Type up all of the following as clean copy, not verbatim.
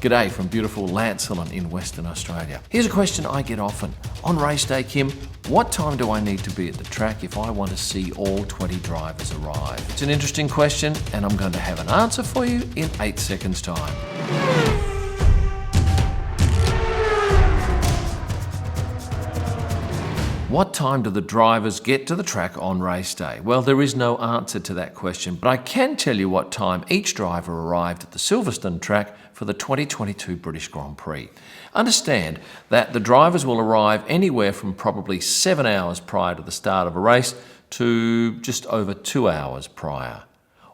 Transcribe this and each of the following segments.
G'day from beautiful Lancelin in Western Australia. Here's a question I get often. On race day, Kim, what time do I need to be at the track if I want to see all 20 drivers arrive? It's an interesting question, and I'm going to have an answer for you in 8 seconds' time. What time do the drivers get to the track on race day? Well, there is no answer to that question, but I can tell you what time each driver arrived at the Silverstone track for the 2022 British Grand Prix. Understand that the drivers will arrive anywhere from probably 7 hours prior to the start of a race to just over 2 hours prior.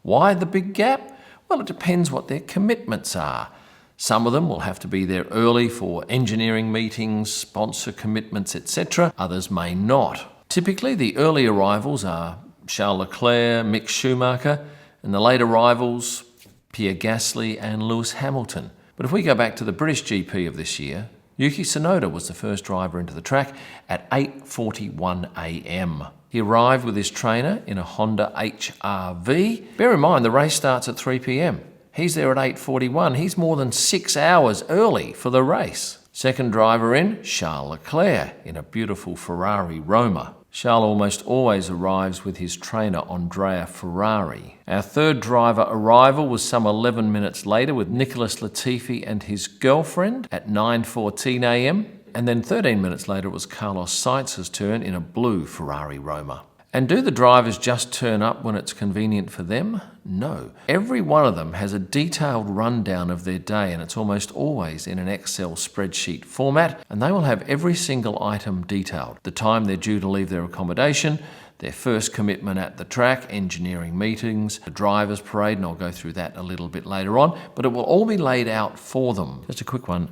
Why the big gap? Well, it depends what their commitments are. Some of them will have to be there early for engineering meetings, sponsor commitments, etc. Others may not. Typically, the early arrivals are Charles Leclerc, Mick Schumacher, and the late arrivals, Pierre Gasly and Lewis Hamilton. But if we go back to the British GP of this year, Yuki Tsunoda was the first driver into the track at 8:41 a.m. He arrived with his trainer in a Honda HR-V. Bear in mind, the race starts at 3 p.m. He's there at 8:41. He's more than 6 hours early for the race. Second driver in, Charles Leclerc, in a beautiful Ferrari Roma. Charles almost always arrives with his trainer Andrea Ferrari. Our third driver arrival was some 11 minutes later with Nicholas Latifi and his girlfriend at 9:14 a.m. And then 13 minutes later it was Carlos Sainz's turn in a blue Ferrari Roma. And do the drivers just turn up when it's convenient for them? No. Every one of them has a detailed rundown of their day, and it's almost always in an Excel spreadsheet format, and they will have every single item detailed. The time they're due to leave their accommodation, their first commitment at the track, engineering meetings, the driver's parade, and I'll go through that a little bit later on, but it will all be laid out for them. Just a quick one.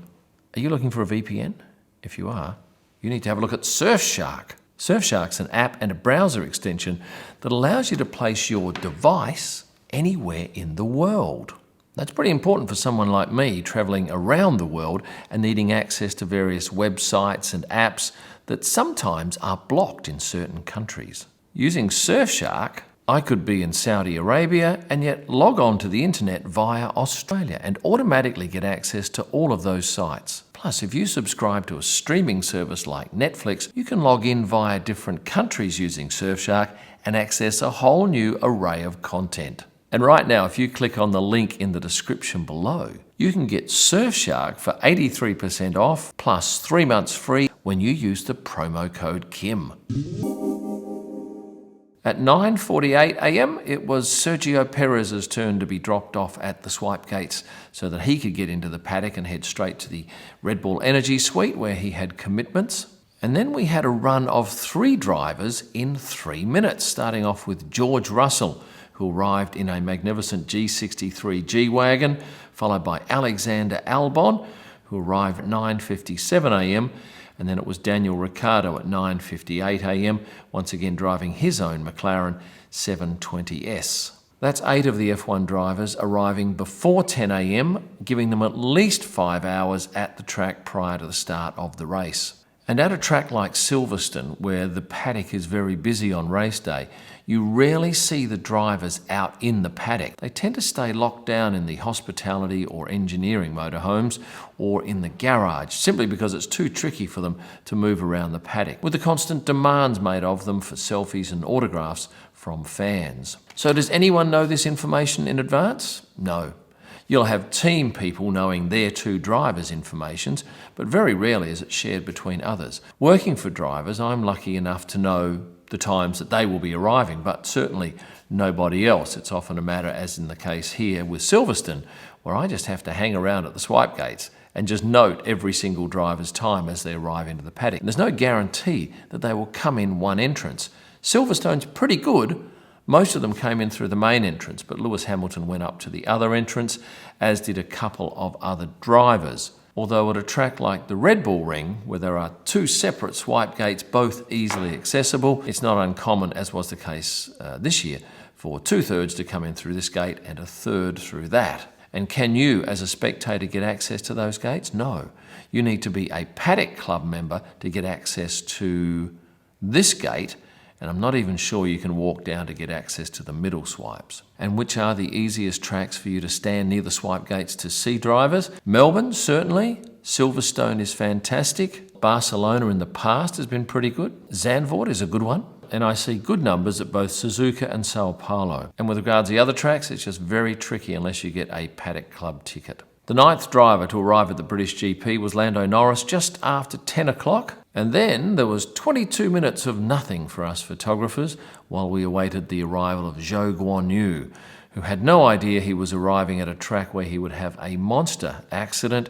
Are you looking for a VPN? If you are, you need to have a look at Surfshark. Surfshark's an app and a browser extension that allows you to place your device anywhere in the world. That's pretty important for someone like me travelling around the world and needing access to various websites and apps that sometimes are blocked in certain countries. Using Surfshark, I could be in Saudi Arabia and yet log on to the internet via Australia and automatically get access to all of those sites. Plus, if you subscribe to a streaming service like Netflix, you can log in via different countries using Surfshark and access a whole new array of content. And right now, if you click on the link in the description below, you can get Surfshark for 83% off plus 3 months free when you use the promo code KIM. At 9:48 a.m, it was Sergio Perez's turn to be dropped off at the swipe gates so that he could get into the paddock and head straight to the Red Bull Energy Suite where he had commitments. And then we had a run of 3 drivers in 3 minutes, starting off with George Russell, who arrived in a magnificent G63 G-Wagon, followed by Alexander Albon, who arrived at 9:57 a.m, and then it was Daniel Ricciardo at 9:58 a.m, once again driving his own McLaren 720S. That's 8 of the F1 drivers arriving before 10 a.m, giving them at least 5 hours at the track prior to the start of the race. And at a track like Silverstone, where the paddock is very busy on race day, you rarely see the drivers out in the paddock. They tend to stay locked down in the hospitality or engineering motorhomes or in the garage, simply because it's too tricky for them to move around the paddock, with the constant demands made of them for selfies and autographs from fans. So does anyone know this information in advance? No. You'll have team people knowing their 2 drivers' informations, but very rarely is it shared between others. Working for drivers, I'm lucky enough to know the times that they will be arriving, but certainly nobody else. It's often a matter, as in the case here with Silverstone, where I just have to hang around at the swipe gates and just note every single driver's time as they arrive into the paddock. And there's no guarantee that they will come in one entrance. Silverstone's pretty good. Most of them came in through the main entrance, but Lewis Hamilton went up to the other entrance, as did a couple of other drivers. Although at a track like the Red Bull Ring, where there are 2 separate swipe gates, both easily accessible, it's not uncommon, as was the case this year, for 2/3 to come in through this gate and 1/3 through that. And can you, as a spectator, get access to those gates? No. You need to be a Paddock Club member to get access to this gate and I'm not even sure you can walk down to get access to the middle swipes. And which are the easiest tracks for you to stand near the swipe gates to see drivers? Melbourne, certainly. Silverstone is fantastic. Barcelona in the past has been pretty good. Zandvoort is a good one. And I see good numbers at both Suzuka and Sao Paulo. And with regards to the other tracks, it's just very tricky unless you get a Paddock Club ticket. The ninth driver to arrive at the British GP was Lando Norris just after 10 o'clock. And then there was 22 minutes of nothing for us photographers while we awaited the arrival of Zhou Guanyu, who had no idea he was arriving at a track where he would have a monster accident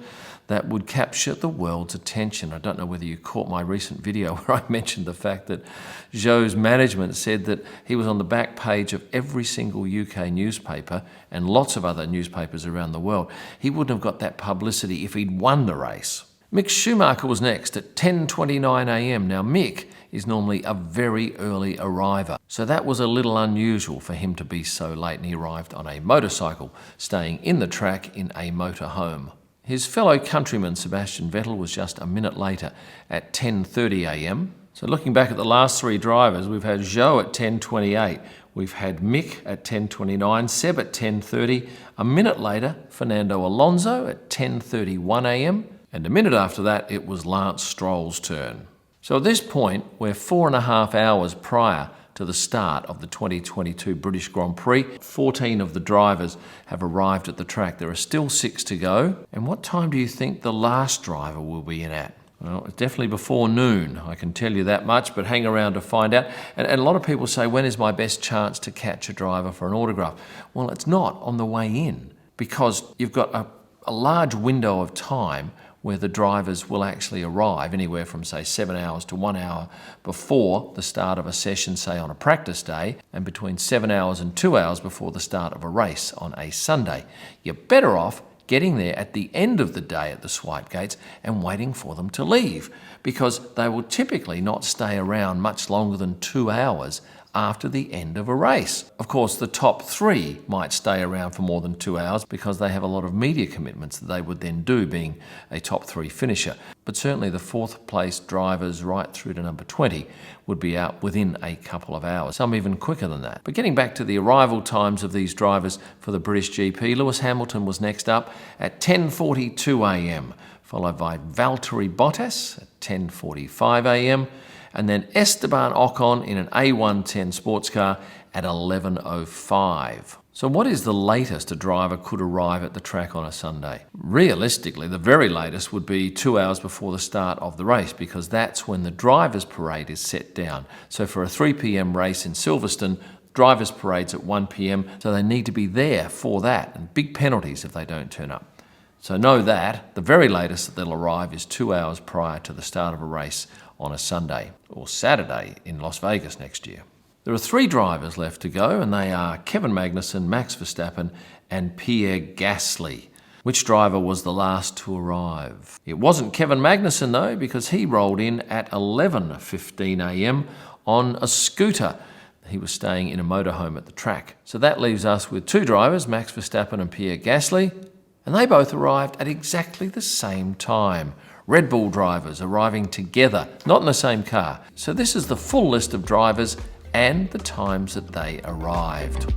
that would capture the world's attention. I don't know whether you caught my recent video where I mentioned the fact that Zhou's management said that he was on the back page of every single UK newspaper and lots of other newspapers around the world. He wouldn't have got that publicity if he'd won the race. Mick Schumacher was next at 10:29 a.m. Now Mick is normally a very early arriver, so that was a little unusual for him to be so late, and he arrived on a motorcycle, staying in the track in a motorhome. His fellow countryman Sebastian Vettel was just a minute later at 10:30 a.m. So looking back at the last three drivers, we've had Zhou at 10:28, we've had Mick at 10:29, Seb at 10:30, a minute later Fernando Alonso at 10:31 a.m, and a minute after that it was Lance Stroll's turn. So at this point, we're 4.5 hours prior to the start of the 2022 British Grand Prix. 14 of the drivers have arrived at the track. There are still 6 to go. And what time do you think the last driver will be in at? Well, it's definitely before noon, I can tell you that much, but hang around to find out. And a lot of people say, when is my best chance to catch a driver for an autograph? Well, it's not on the way in, because you've got a large window of time where the drivers will actually arrive, anywhere from, say, 7 hours to 1 hour before the start of a session, say on a practice day, and between 7 hours and 2 hours before the start of a race on a Sunday. You're better off getting there at the end of the day at the swipe gates and waiting for them to leave, because they will typically not stay around much longer than 2 hours after the end of a race. Of course, the top 3 might stay around for more than 2 hours because they have a lot of media commitments that they would then do, being a top 3 finisher. But certainly the 4th place drivers right through to number 20 would be out within a couple of hours, some even quicker than that. But getting back to the arrival times of these drivers for the British GP, Lewis Hamilton was next up at 10:42 a.m, followed by Valtteri Bottas at 10:45 a.m, and then Esteban Ocon in an A110 sports car at 11:05. So what is the latest a driver could arrive at the track on a Sunday? Realistically, the very latest would be 2 hours before the start of the race, because that's when the drivers' parade is set down. So for a 3 p.m. race in Silverstone, drivers' parade's at 1 p.m, so they need to be there for that, and big penalties if they don't turn up. So know that the very latest that they'll arrive is 2 hours prior to the start of a race on a Sunday or Saturday in Las Vegas next year. There are 3 drivers left to go, and they are Kevin Magnussen, Max Verstappen and Pierre Gasly. Which driver was the last to arrive? It wasn't Kevin Magnussen though, because he rolled in at 11:15 a.m. on a scooter. He was staying in a motorhome at the track. So that leaves us with 2 drivers, Max Verstappen and Pierre Gasly, and they both arrived at exactly the same time. Red Bull drivers arriving together, not in the same car. So this is the full list of drivers and the times that they arrived.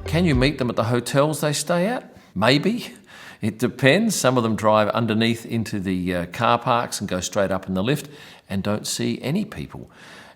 Can you meet them at the hotels they stay at? Maybe. It depends. Some of them drive underneath into the car parks and go straight up in the lift and don't see any people.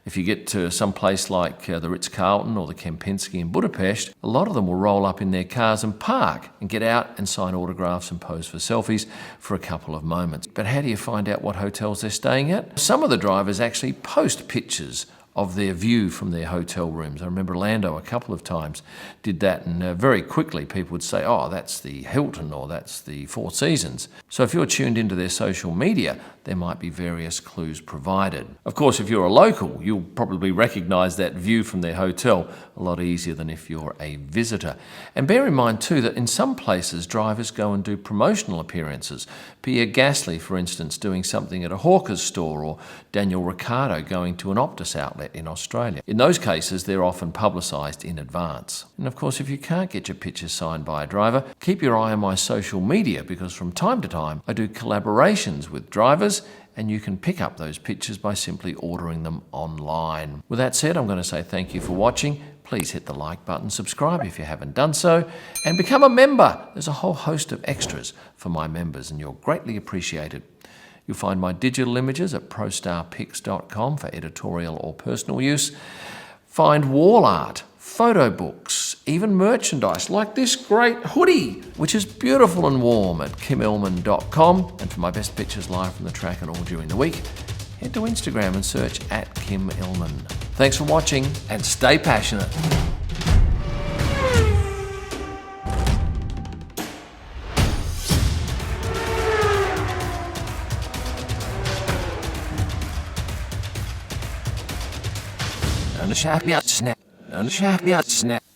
If you get to some place like the Ritz-Carlton or the Kempinski in Budapest, a lot of them will roll up in their cars and park and get out and sign autographs and pose for selfies for a couple of moments. But how do you find out what hotels they're staying at? Some of the drivers actually post pictures of their view from their hotel rooms. I remember Lando a couple of times did that, and very quickly people would say, oh, that's the Hilton or that's the Four Seasons. So if you're tuned into their social media, there might be various clues provided. Of course, if you're a local, you'll probably recognise that view from their hotel a lot easier than if you're a visitor. And bear in mind too that in some places drivers go and do promotional appearances. Pierre Gasly, for instance, doing something at a Hawker's store, or Daniel Ricciardo going to an Optus outlet in Australia. In those cases, they're often publicised in advance. And of course, if you can't get your picture signed by a driver, keep your eye on my social media, because from time to time I do collaborations with drivers and you can pick up those pictures by simply ordering them online. With that said, I'm going to say thank you for watching. Please hit the like button, subscribe if you haven't done so, and become a member. There's a whole host of extras for my members, and you're greatly appreciated. You'll find my digital images at prostarpics.com for editorial or personal use. Find wall art, photo books, even merchandise like this great hoodie, which is beautiful and warm, at kimillman.com. And for my best pictures live from the track and all during the week, head to Instagram and search @KimIllman. Thanks for watching and stay passionate. And snap.